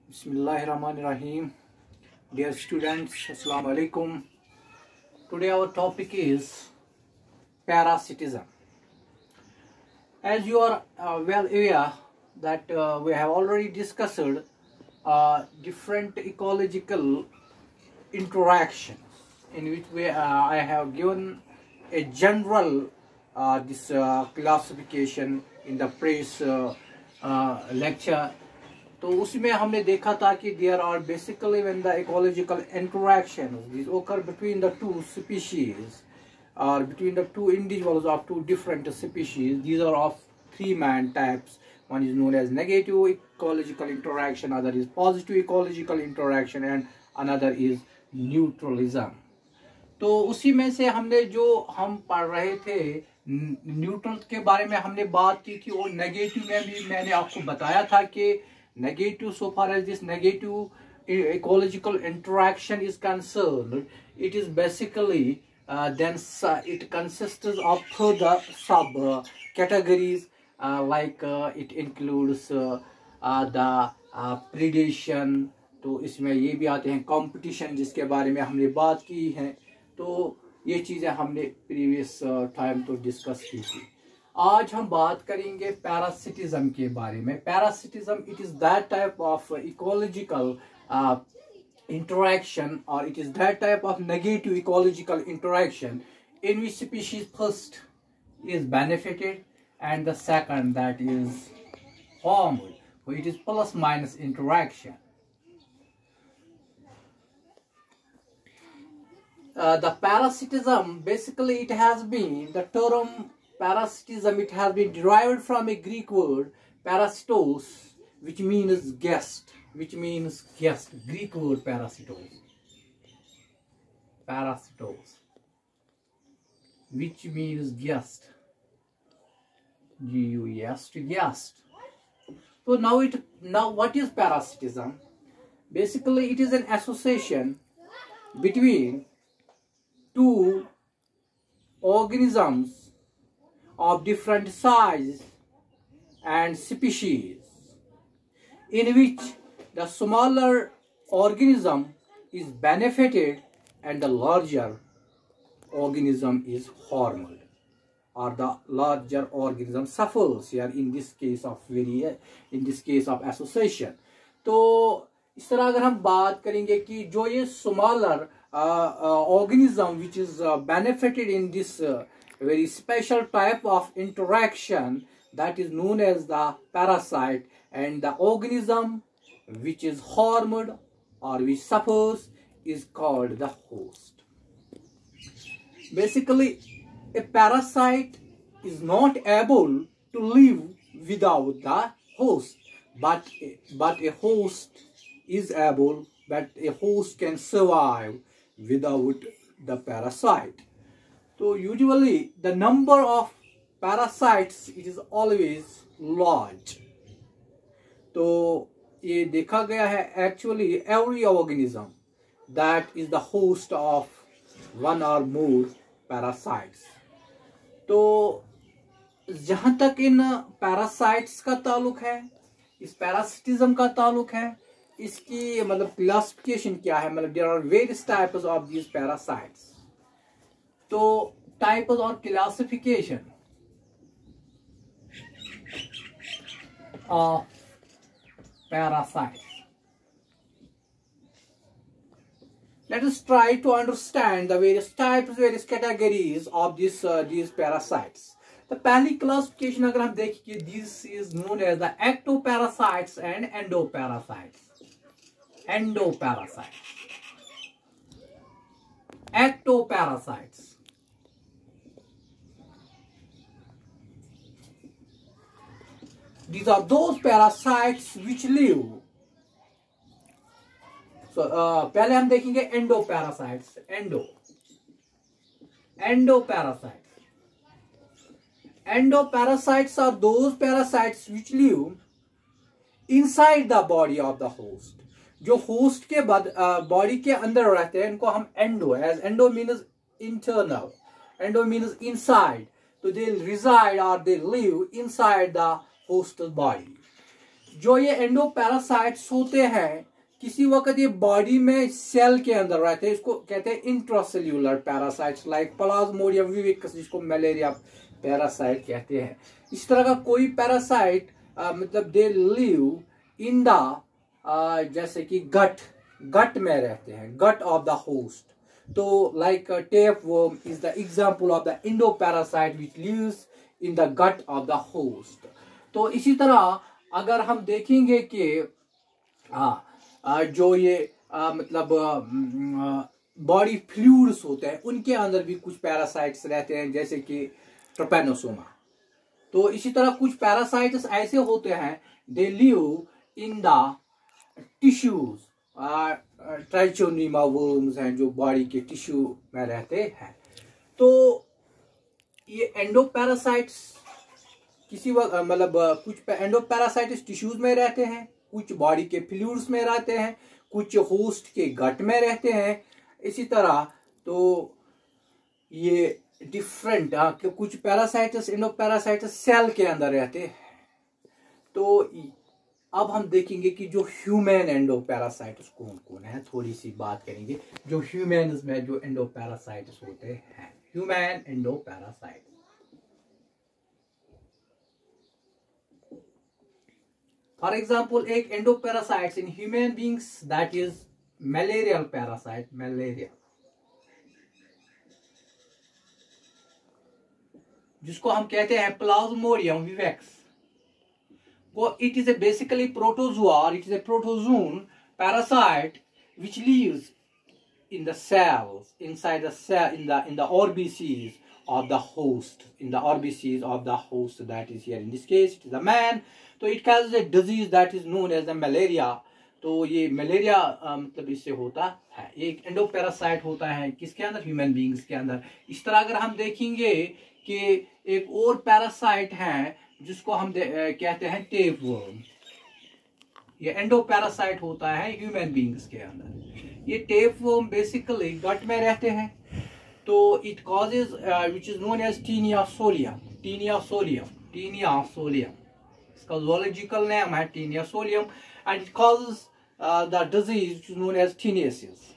Bismillahirrahmanirrahim. Dear students, Assalamu alaikum. Today our topic is parasitism. As you are well aware that we have already discussed different ecological interactions in which I have given a general this classification in the previous lecture. तो उसमें हमने देखा था कि there are basically when the ecological interactions these occur between the two species or between the two individuals of two different species. These are of three main types. One is known as negative ecological interaction, other is positive ecological interaction, and another is neutralism. तो उसी में से हमने जो हम पढ़ रहे थे न्यूट्रल के बारे में हमने बात की थी, और नेगेटिव में भी मैंने आपको बताया था कि negative, so far as this negative ecological interaction is concerned, it is basically then it consists of further sub categories like it includes the predation. तो इसमें ये भी आते हैं competition, जिसके बारे में हमने बात की है. तो ये चीजें हमने प्रीवियस टाइम तो डिस्कस की थी. आज हम बात करेंगे पैरासिटिज्म के बारे में. Parasitism it is that type of ecological interaction, or it is that type of negative ecological interaction in which species first is benefited and the second that is harmed. So it is plus minus interaction. The parasitism, basically it has been, the term parasitism, it has been derived from a Greek word parasitos, which means guest, Greek word parasitos, which means guest, G-U-E-S-T, guest. So now what is parasitism? Basically it is an association between two organisms of different size and species, in which the smaller organism is benefited and the larger organism is harmed, or the larger organism suffers here in this case of association. तो इस तरह अगर हम बात करेंगे कि जो ये smaller organism which is benefited in this very special type of interaction, that is known as the parasite, and the organism which is harmed or which suffers is called the host. Basically, a parasite is not able to live without the host, but a host is able, but a host can survive without the parasite. So usually the number of parasites, it is always large. तो ये देखा गया है actually every organism that is the host of one or more parasites. तो जहाँ तक इन parasites का ताल्लुक है, इस parasitism का ताल्लुक है, इसकी मतलब क्लासिफिकेशन क्या है, मतलब there are various types of these parasites. तो types और classification of parasites. Let us try to understand the various types, various categories of these parasites. The पहली classification अगर हम देखें, this is known as the ectoparasites and endoparasites. Ectoparasites. These are those parasites which live. So पहले हम देखेंगे endoparasites. Endoparasites are those parasites which live inside the body of the host. जो host के बाद body के अंदर रहते हैं, इनको हम endo, as endo means internal, endo means inside. So they reside or they live inside the host's body. जो ये एंडोपैरासाइट्स होते हैं किसी वक्त ये बॉडी में सेल के अंदर रहते हैं, इसको कहते हैं इंट्रासेल्यूलर पैरासाइट्स लाइक प्लाज्मोडियम विविकस, जिसको मलेरिया पैरासाइट कहते हैं। इस तरह का कोई पैरासाइट मतलब दे लिव इन द जैसे कि गट में रहते हैं, गट ऑफ द होस्ट। तो like tapeworm is the example of the endoparasite which lives in the gut of the host. तो इसी तरह अगर हम देखेंगे कि जो ये मतलब बॉडी फ्लूइड्स होते हैं उनके अंदर भी कुछ पैरासाइट्स रहते हैं, जैसे कि ट्रिपैनोसोमा। तो इसी तरह कुछ पैरासाइट्स ऐसे होते हैं they live in the tissues, trichonema worms हैं जो बॉडी के टिश्यू में रहते हैं। तो ये एंडोपैरासाइट्स किसी वक्त मतलब कुछ एंडोपैरासाइट्स टिश्यूज में रहते हैं, कुछ बॉडी के फ्लूइड्स में रहते हैं, कुछ होस्ट के गट में रहते हैं। इसी तरह तो ये डिफरेंट कुछ पैरासाइट्स एंडोपैरासाइट्स सेल के अंदर रहते हैं। तो अब हम देखेंगे कि जो ह्यूमन एंडोपैरासाइट्स कौन कौन है, थोड़ी सी बात करेंगे जो ह्यूमन्स में जो एंडोपैरासाइट्स होते हैं। ह्यूमन एंडोपैरासाइट, फॉर एग्जाम्पल एक endoparasites in human beings that is malarial parasite, malaria, जिसको हम कहते हैं प्लाज्मोडियम विवेक्स। वो it is a basically protozoa, it is a protozoan parasite which lives in the cells inside the cell in the RBCs of the host, in the RBCs of the host that is here in this case it is a man. तो it causes a disease that is known as the malaria। तो ये malaria मतलब इससे होता है। ये एक endoparasite होता है किसके अंदर, ह्यूमन बींग्स के अंदर। इस तरह अगर हम देखेंगे कि एक और पैरासाइट है जिसको हम कहते हैं टेप वर्म, ये एंडोपैरासाइट होता है ह्यूमन बींग्स के अंदर। ये टेप वर्म बेसिकली गट में रहते हैं। तो it causes which is known as taenia solium, taenia solium, taenia solium, इसका zoological नेम है taenia solium, and it causes the disease which is known as taeniasis.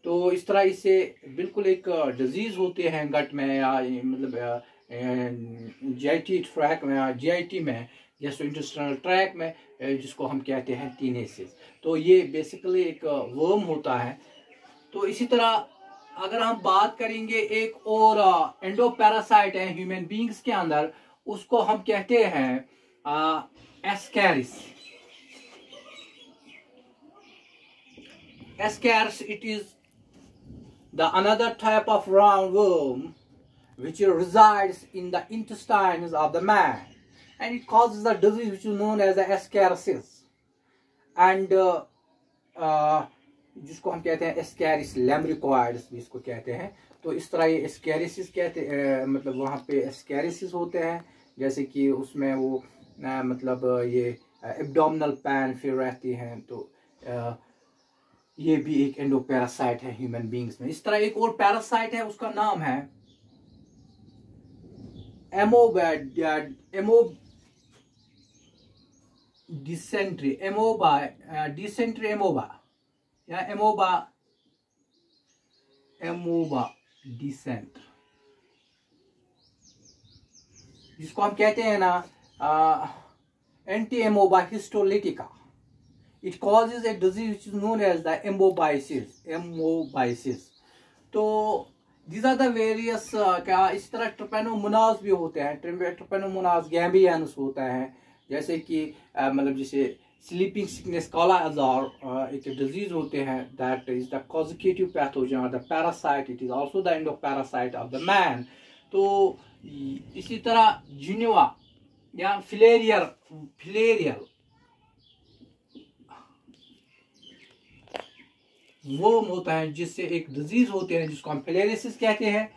तो इस तरह इससे बिल्कुल एक डिजीज होते हैं गट में या मतलब जीआईटी ट्रैक में या जीआईटी में, गैस्ट्रोइंटेस्टाइनल ट्रैक में, जिसको हम कहते हैं टीनेसिस। तो ये बेसिकली एक वर्म होता है। तो इसी तरह अगर हम बात करेंगे एक और एंडोपैरासाइट है ह्यूमन बींग्स के अंदर, उसको हम कहते हैं Ascaris. Ascaris it is the another type of round worm which resides in the intestines of the man, and it causes a disease which is known as ascariasis, and जिसको हम कहते हैं एस्कैरिस लैम्ब्रिकॉइड्स भी इसको कहते हैं। तो इस तरह ये एस्कैरिसिस कहते मतलब वहाँ पे एस्कैरिसिस होते हैं, जैसे कि उसमें वो मतलब ये एब्डोमिनल पैन फिर रहती हैं। तो ये भी एक एंडोपैरासाइट है ह्यूमन बींग्स में। इस तरह एक और पैरासाइट है, उसका नाम है dysentery, dysentery amoeba या amoeba dysentery, जिसको हम कहते हैं ना एंटी-amoeba histolytica। It causes a disease which is known as the amoebiasis। तो these are the various क्या इस तरह ट्रिपैनोमोनास भी होते हैं, ट्रिपैनोमोनास गैम्बियंस होता है, जैसे कि मतलब जैसे स्लीपिंग सिकनेस, काला अजार एक डिजीज होते हैं, that is the causative pathogen the parasite, it is also the endoparasite of the man. तो इसी तरह जिनेवा या फिलेरियल वर्म होता है, जिससे एक डिजीज होते हैं जिसको हम फिलेरिसिस कहते हैं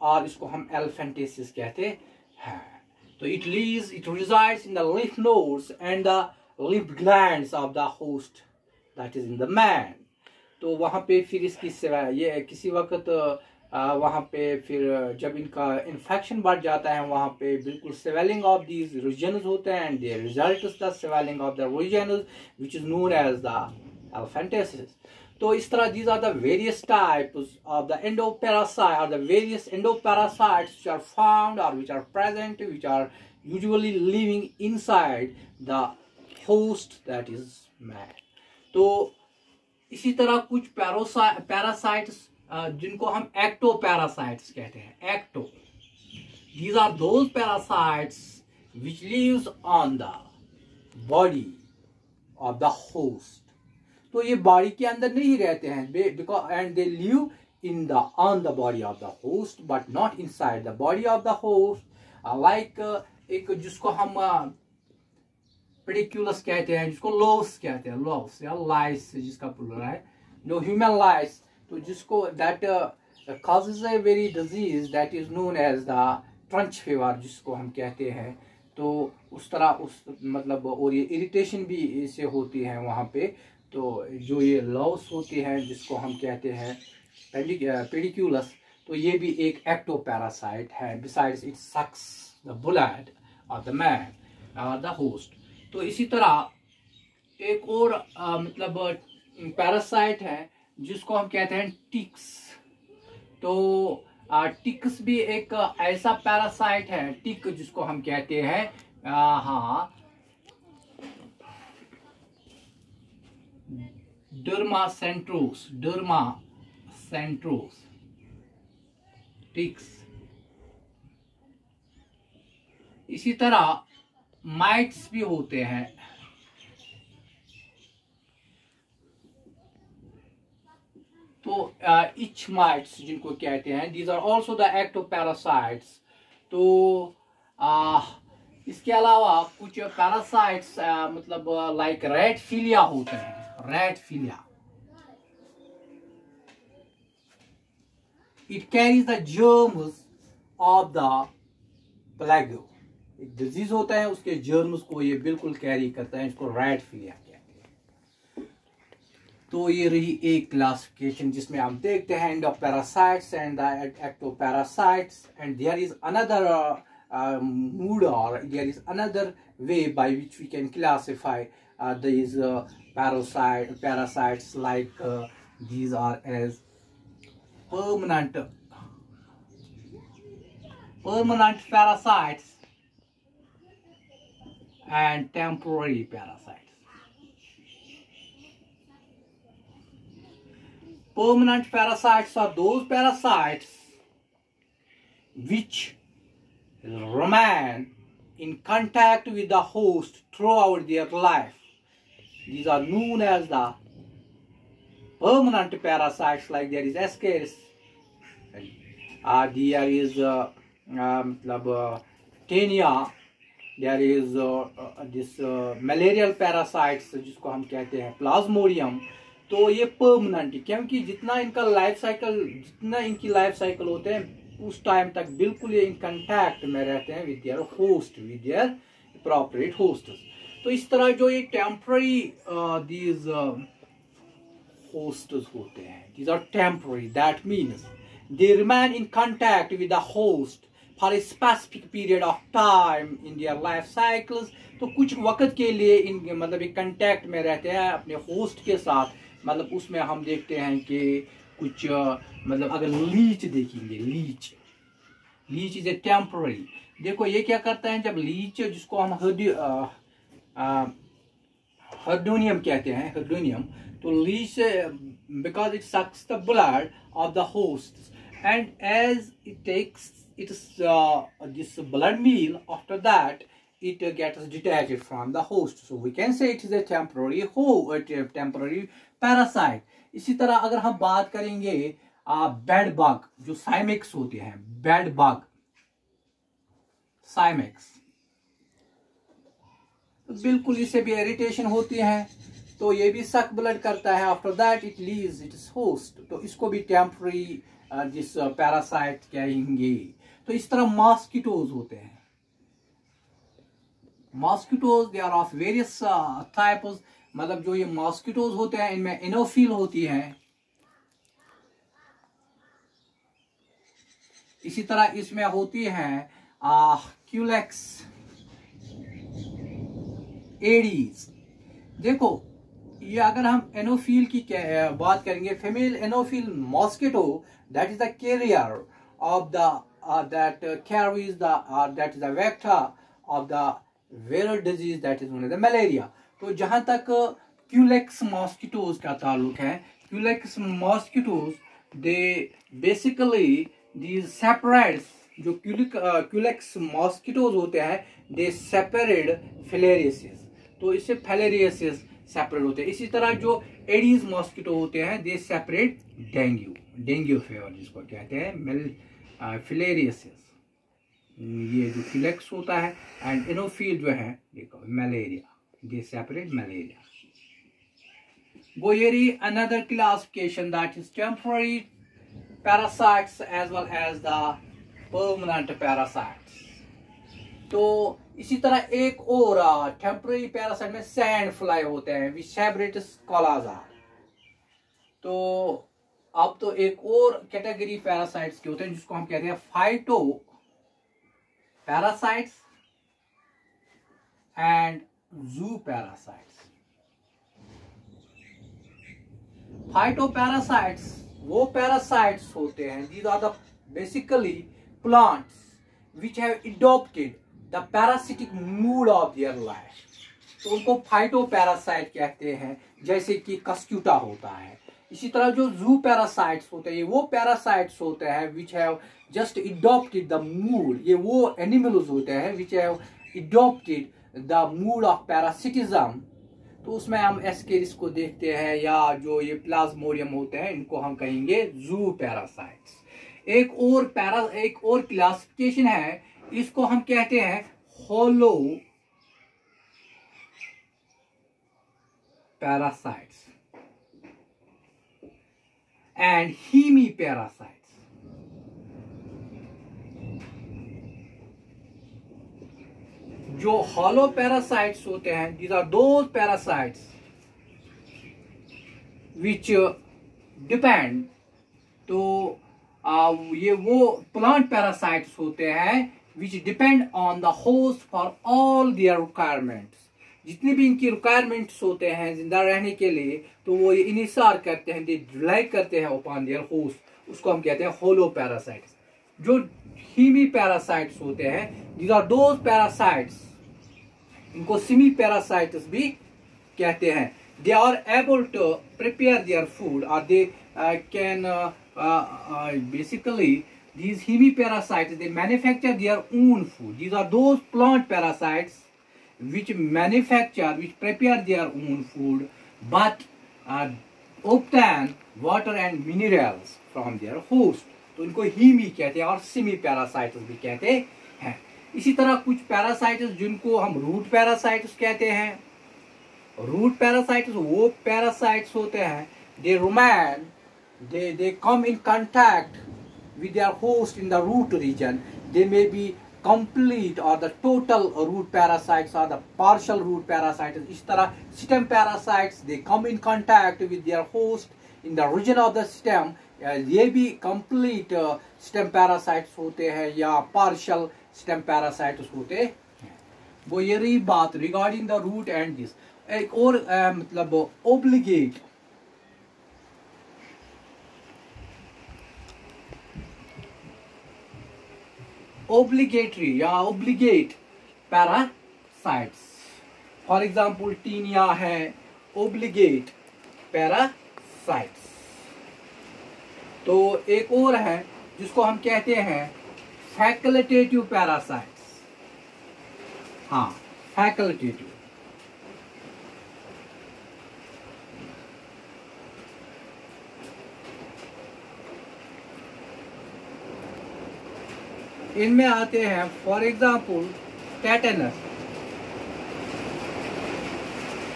और इसको हम एल्फेंटेसिस कहते हैं। तो it resides in the lymph nodes and the lymph glands of the host that is in the man. तो वहां पे फिर इसकी ये किसी वक्त वहाँ पे फिर जब इनका इन्फेक्शन बढ़ जाता है वहाँ पे बिल्कुल स्वेलिंग ऑफ दीज रीजन्स होते हैं and the result is the swelling of the regions which is known as the elephantiasis. तो इस तरह these are the various types of the endoparasite or the various endoparasites which are found or which are present, which are usually living inside the host that is man. तो इसी तरह कुछ parasites जिनको हम ectoparasites कहते हैं. Ecto, these are those parasites which lives on the body of the host. तो ये बॉडी के अंदर नहीं रहते हैं because and they live in the on the body of the host but not inside the body of the host. Like एक जिसको हम पेडिक्यूलस कहते हैं, जिसको लोव्स कहते हैं, लोव्स या लाइस जिसका प्लूरल है, जो ह्यूमन लाइस, तो जिसको that causes a very disease that is known as the trench fever जिसको हम कहते हैं. तो उस तरह उस मतलब और ये इरिटेशन भी इससे होती है वहाँ पे. तो जो ये लव्स होती हैं जिसको हम कहते हैं पेडिक्यूलस, तो ये भी एक एक्टोपैरासाइट है. Besides it sucks the blood of the man और द होस्ट. तो इसी तरह एक और मतलब पैरासाइट है जिसको हम कहते हैं टिक्स. तो टिक्स भी एक ऐसा पैरासाइट है, टिक जिसको हम कहते हैं, हाँ, डर्मा सेंट्रोस टिक्स. इसी तरह माइट्स भी होते हैं. तो इच माइट्स जिनको कहते हैं, these are also the ectoparasites. तो इसके अलावा कुछ पैरासाइट्स मतलब लाइक रेड फिलिया होते हैं. Red philia, it carries the germs of the plague. एक डिजीज होता है, उसके जर्म्स को ये बिल्कुल कैरी करता है, इसको रेड फिलिया कहते हैं. तो ये रही एक क्लासिफिकेशन जिसमें हम देखते हैं endoparasites and the ectoparasites. And there is another mood or there is another way by which we can classify these parasites like these are as permanent parasites and temporary parasites. Permanent parasites are those parasites which remain in contact with the host throughout their life. These are known as the permanent parasites. Like there is Ascaris, there is Taenia, there is this malarial parasites जिसको हम कहते हैं Plasmodium. तो ये permanent, क्योंकि जितना इनकी life cycle होते हैं उस टाइम तक बिल्कुल ये इन कंटैक्ट में रहते हैं with their host, with their appropriate host. तो इस तरह जो ये टेम्पररी दीज होस्ट्स होते हैं, these are temporary, that means they remain in contact with the host for a specific period of time in their life cycles. तो कुछ वक्त के लिए इन मतलब एक कंटैक्ट में रहते हैं अपने होस्ट के साथ. मतलब उसमें हम देखते हैं कि कुछ मतलब अगर लीच देखेंगे, लीच इज ए टेम्पररी. देखो ये क्या करता है, जब लीच जिसको हम हर्डोनियम कहते हैं, हर्डोनियम, तो leech because it sucks the blood of the host and as it takes this blood meal, after that it gets detached from the host. So we can say it is a temporary parasite. इसी तरह अगर हम बात करेंगे bed bug जो साइमेक्स होते हैं, bed bug साइमेक्स, तो बिल्कुल इससे भी इरिटेशन होती है. तो ये भी सक ब्लड करता है. After that it leaves it's host. तो इसको भी टेम्पररी जिस पैरासाइट कहेंगे. तो इस तरह मॉस्किटोज होते हैं. Mosquitoes they are of various types. मतलब जो ये मॉस्किटोज होते हैं इनमें एनोफिल होती है, इसी तरह इसमें होती हैं क्यूलेक्स एडीज। देखो ये अगर हम एनोफिल की बात करेंगे, female anopheles mosquito that is the carrier of the that carries the that is the vector of the viral disease that is known as the malaria। तो जहां तक क्यूलेक्स मॉस्किटोज का ताल्लुक है, Culex mosquitoes they basically these separates, जो Culex mosquitoes होते हैं दे separate फिलेरियसिस, तो इससे फिलेरियसिस सेपरेट होते हैं। इसी तरह जो एडीज मॉस्किटो होते हैं दे सेपरेट डेंगू फीवर जिसको कहते हैं फिलेरियसिस, ये जो क्यूलेक्स होता है, एंड एनोफिल जो है देखो malaria, they separate malaria. Boyeri another classification that is temporary parasites as well as the permanent parasites। तो इसी तरह एक और टेम्पररी पैरासाइट में सैंड फ्लाई होते हैं विशेब्रेटिस कोलाजा। तो अब तो एक और कैटेगरी पैरासाइट्स के होते हैं जिसको हम कहते हैं फाइटो पैरासाइट्स एंड जू पैरासाइट्स। फाइटोपैरासाइट्स वो पैरासाइट्स होते हैं, these are the basically plants which have adopted the parasitic mood of their life। तो उनको फाइटोपैरासाइट कहते हैं, जैसे कि कस्क्यूटा होता है। इसी तरह जो जू पैरासाइट्स होते हैं, ये वो पैरासाइट्स होते हैं which have just adopted the mood, ये वो एनिमल्स होते हैं which have adopted the mood of parasitism। तो उसमें हम एस्केरिस को देखते हैं, या जो ये प्लाज्मोडियम होते हैं इनको हम कहेंगे जू पैरासाइट्स। एक और क्लासिफिकेशन है, इसको हम कहते हैं होलो पैरासाइट्स एंड हीमी पैरासाइट्स। जो हॉलो पैरासाइट्स होते हैं, these are those parasites which depend, तो ये वो प्लांट पैरासाइट्स होते हैं which depend on the host for all their requirements। जितने भी इनकी रिक्वायरमेंट्स होते हैं जिंदा रहने के लिए, तो वो ये इनिसार करते हैं, दे रिलाई करते हैं upon their host, उसको हम कहते हैं होलो पैरासाइट्स। जो हीमी पैरासाइट्स होते हैं, these are those parasites, इनको सिमी पैरासाइट्स भी कहते हैं। They are able to prepare their food और they can basically these hemiparasites they manufacture their own food। These are those plant parasites which prepare their own food but obtain water and minerals from their host। तो इनको हीमी कहते हैं और Simi parasites भी कहते हैं। इसी तरह कुछ पैरासाइट्स जिनको हम रूट पैरासाइट्स कहते हैं। रूट पैरासाइट्स वो पैरासाइट्स होते हैं they remain, they come in contact with their host in the root region। They may be complete or the total root parasites or the partial root parasites। इस तरह stem parasites they come in contact with their host in the region of the stem, ये भी complete stem parasites होते हैं या partial stem parasites होते हैं। वो ये रही बात regarding the root and this। एक और मतलब obligatory या obligate parasites, for example taenia है obligate parasites। तो एक और है जिसको हम कहते हैं फैकल्टेटिव पैरासाइट्स। हाँ, फैकल्टेटिव। इनमें आते हैं फॉर एग्जाम्पल टेटेनस।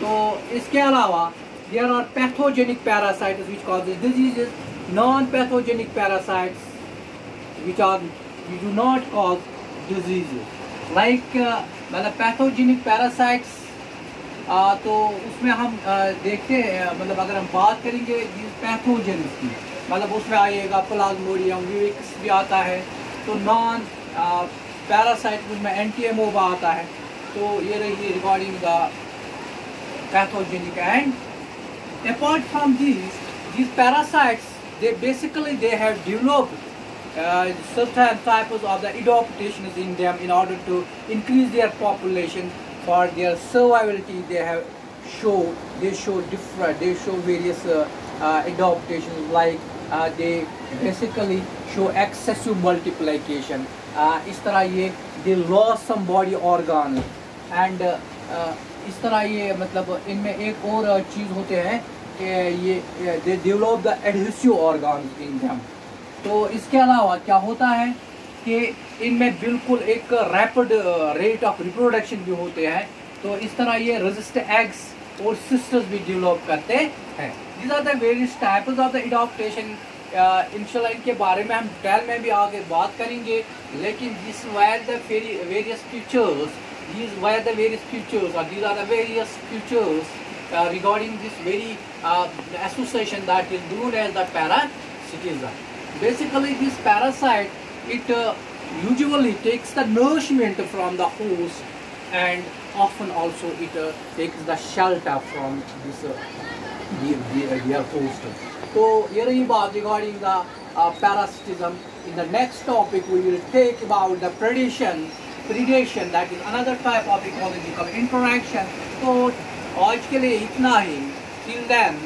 तो इसके अलावा there are pathogenic parasites which causes diseases, non pathogenic parasites which do not cause diseases. Like मतलब पैथोजेनिक पैरासाइट्स, तो उसमें हम देखते हैं, मतलब अगर हम बात करेंगे पैथोजेनिक की, मतलब उसमें आएगा प्लाज्मोडियम विविक्स भी आता है, तो नॉन पैरासाइट में एंटी एमोबा आता है। तो ये रही regarding the pathogenic and apart from these parasites, they basically they have developed certain types of the adaptations in them in order to increase their population for their survivability. They show various adaptations like they basically show excessive multiplication. इस तरह ये they lost some body organs and इस तरह ये मतलब इनमें एक और चीज़ होते हैं कि ये they develop the adhesive organs in them. तो इसके अलावा क्या होता है कि इनमें बिल्कुल एक रैपिड रेट ऑफ रिप्रोडक्शन भी होते हैं। तो इस तरह ये रेजिस्ट एग्स और सिस्टर्स भी डेवलप करते हैं। These are the various types of the adaptation. इंशाल्लाह इनके बारे में हम डिटेल में भी आगे बात करेंगे, लेकिन this were the various features these were the various features, or these are the various features regarding this very association that is known as the parasitism. Basically, this parasite, it usually takes the nourishment from the host, and often also it takes the shelter from this their host. So here is about regarding the parasitism. In the next topic, we will take about the predation, that is another type of ecological interaction. तो आज के लिए इतना ही। Till then,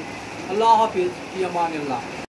अल्लाह हाफिज़, फ़ी अमानिल्लाह।